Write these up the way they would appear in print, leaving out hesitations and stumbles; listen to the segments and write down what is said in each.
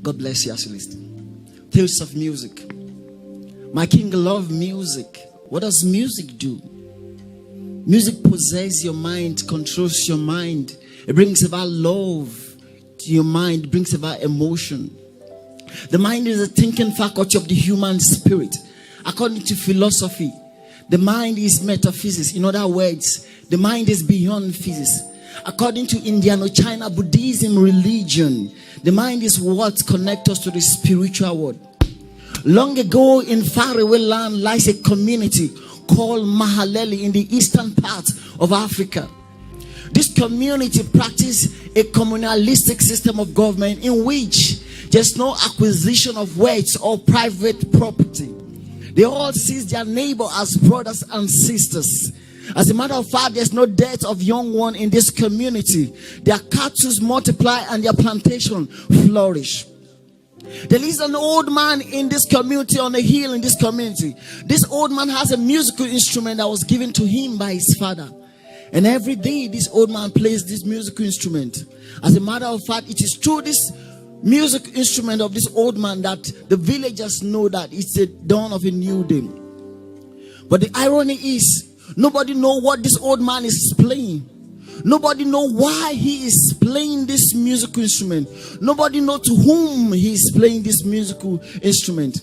God bless you as you listen. Tales of music. My king loved music. What does music do? Music possesses your mind, controls your mind. It brings about love to your mind, it brings about emotion. The mind is a thinking faculty of the human spirit. According to philosophy, the mind is metaphysics. In other words, the mind is beyond physics. According to Indiano-China Buddhism religion, the mind is what connects us to the spiritual world. Long ago in faraway land lies a community called Mahaleli in the eastern part of Africa. This community practices a communalistic system of government in which there's no acquisition of wealth or private property. They all see their neighbor as brothers and sisters. As a matter of fact, there's no death of young one in this community. Their cattle multiply and their plantation flourish. There is an old man in this community, on a hill in this community. This old man has a musical instrument that was given to him by his father. And every day this old man plays this musical instrument. As a matter of fact, it is through this music instrument of this old man that the villagers know that it's the dawn of a new day. But the irony is, nobody knows what this old man is playing. Nobody knows why he is playing this musical instrument. Nobody knows to whom he is playing this musical instrument.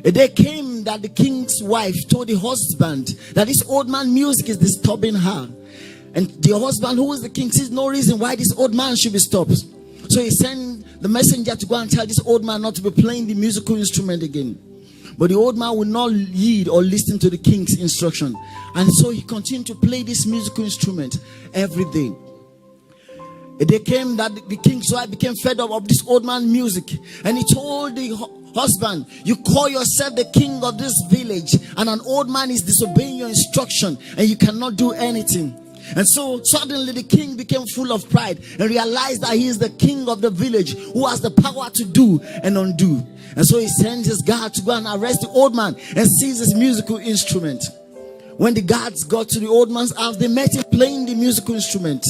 A day came that the king's wife told the husband that this old man music is disturbing her. And the husband, who is the king, sees no reason why this old man should be stopped. So he sent the messenger to go and tell this old man not to be playing the musical instrument again. But the old man would not heed or listen to the king's instruction. And so he continued to play this musical instrument every day. A day came that the king's wife became fed up of this old man's music. And he told the husband, you call yourself the king of this village, and an old man is disobeying your instruction, and you cannot do anything. And so suddenly the king became full of pride and realized that he is the king of the village who has the power to do and undo. And so he sends his guard to go and arrest the old man and seize his musical instrument. When the guards got to the old man's house, they met him playing the musical instrument.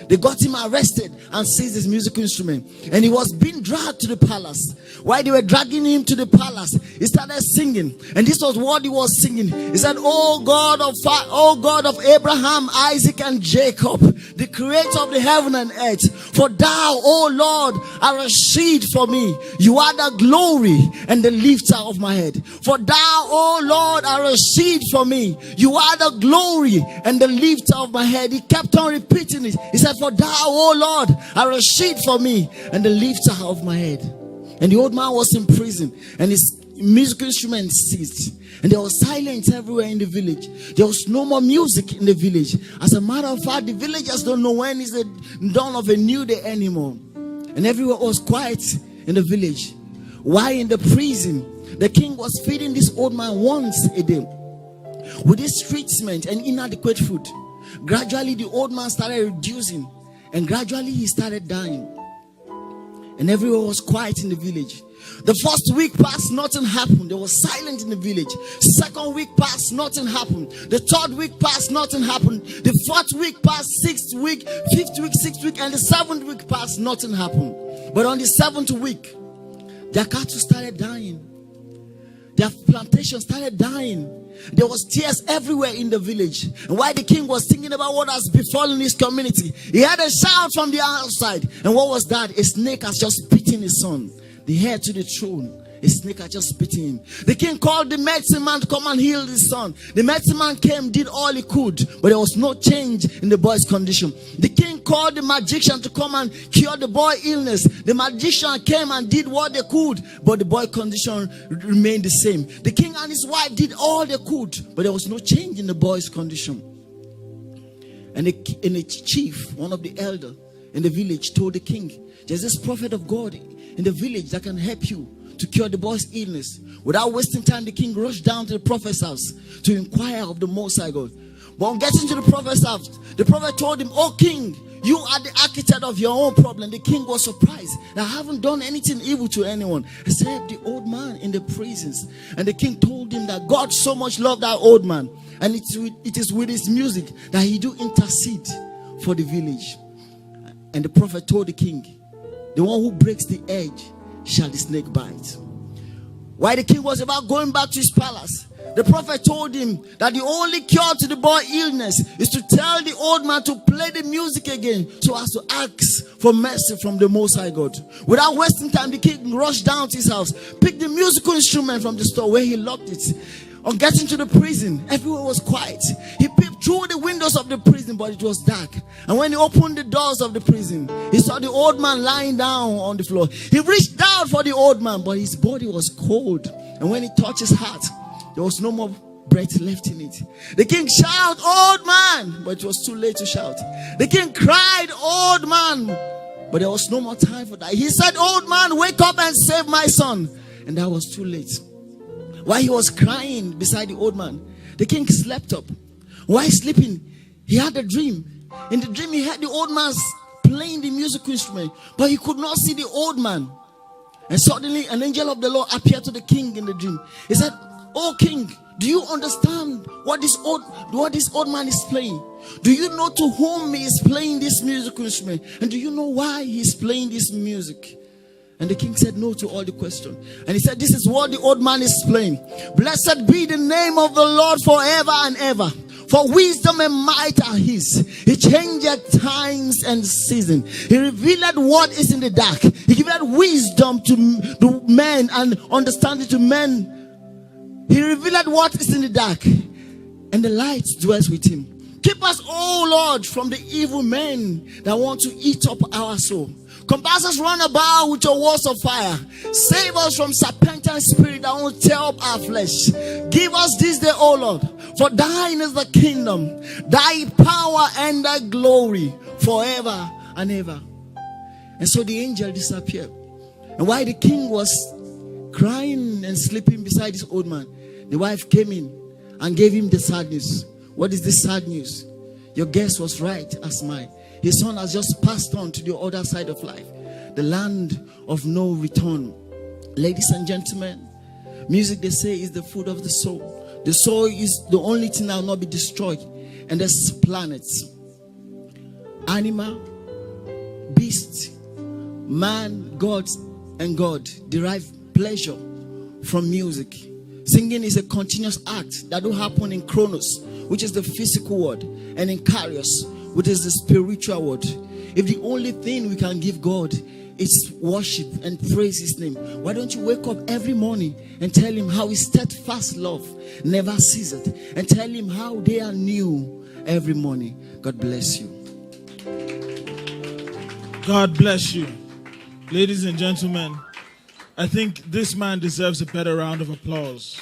They got him arrested and seized his musical instrument. And he was being dragged to the palace. While they were dragging him to the palace, he started singing. And this was what he was singing. He said, oh God of Abraham, Isaac, and Jacob, the creator of the heaven and earth, for thou, O Lord, are a shield for me. You are the glory and the lifter of my head. For thou, O Lord, are a shield for me. You are the glory and the lifter of my head. He kept on repeating it. He said, for thou, O Lord, are a shield for me and the lifter of my head. And the old man was in prison, and his musical instrument ceased. And there was silence everywhere in the village. There was no more music in the village. As a matter of fact, the villagers don't know when is the dawn of a new day anymore. And everywhere was quiet in the village. While in the prison, the king was feeding this old man once a day with his treatment and inadequate food. Gradually the old man started reducing, and gradually he started dying. And everyone was quiet in the village. The first week passed, nothing happened. There was silence in the village. Second week passed, nothing happened. The third week passed, nothing happened. The fourth week passed, sixth week, fifth week, sixth week, and the seventh week passed, nothing happened. But on the seventh week, their cattle started dying. Their plantation started dying. There was tears everywhere in the village. And while the king was thinking about what has befallen his community, he had a shout from the outside. And what was that? A snake has just bitten his son, the heir to the throne. A snake had just bitten him. The king called the medicine man to come and heal his son. The medicine man came, did all he could, but there was no change in the boy's condition. The king called the magician to come and cure the boy's illness. The magician came and did what they could, but the boy's condition remained the same. The king and his wife did all they could, but there was no change in the boy's condition. And the chief, one of the elders in the village, told the king, there's this prophet of God in the village that can help you to cure the boy's illness. Without wasting time, the king rushed down to the prophet's house to inquire of the Most High God. But on getting to the prophet's house, the prophet told him, oh king, you are the architect of your own problem. The king was surprised that I haven't done anything evil to anyone except the old man in the prisons. And the king told him that God so much loved that old man, and it is with his music that he do intercede for the village. And the prophet told the king the one who breaks the edge shall the snake bite. While the king was about going back to his palace, the prophet told him that the only cure to the boy's illness is to tell the old man to play the music again, so as to ask for mercy from the Most High God. Without wasting time, the king rushed down to his house, picked the musical instrument from the store where he locked it. On getting to the prison, everywhere was quiet. He peeped through the windows of the prison, but it was dark. And when he opened the doors of the prison, he saw the old man lying down on the floor. He reached down for the old man, but his body was cold. And when he touched his heart, there was no more breath left in it. The king shouted, "Old man!" But it was too late to shout. The king cried, "Old man!" But there was no more time for that. He said, "Old man, wake up and save my son." And that was too late. While he was crying beside the old man, the king slept up. While sleeping, he had a dream. In the dream, he heard the old man playing the musical instrument, but he could not see the old man. And suddenly, an angel of the Lord appeared to the king in the dream. He said, "Oh king, do you understand what this old man is playing? Do you know to whom he is playing this musical instrument? And do you know why he is playing this music?" And the king said no to all the questions. And he said, "This is what the old man is playing. Blessed be the name of the Lord forever and ever. For wisdom and might are his. He changeth times and seasons. He revealed what is in the dark. He giveth wisdom to men and understanding to men. He revealed what is in the dark, and the light dwells with him. Keep us, O Lord, from the evil men that want to eat up our soul. Compass us round about with your walls of fire. Save us from serpentine spirit that won't tear up our flesh. Give us this day, O Lord, for thine is the kingdom, thy power and thy glory forever and ever." And so the angel disappeared. And while the king was crying and sleeping beside this old man, the wife came in and gave him the sad news. What is this sad news? Your guess was right as mine. His son has just passed on to the other side of life, the land of no return. Ladies and gentlemen, music, they say, is the food of the soul. The soul is the only thing that will not be destroyed. And there's planets, animal, beast, man, gods, and God derive pleasure from music. Singing is a continuous act that will happen in Chronos, which is the physical word, and in Kairos, which is the spiritual word. If the only thing we can give God is worship and praise his name, why don't you wake up every morning and tell him how his steadfast love never ceases, and tell him how they are new every morning. God bless you. God bless you. Ladies and gentlemen, I think this man deserves a better round of applause.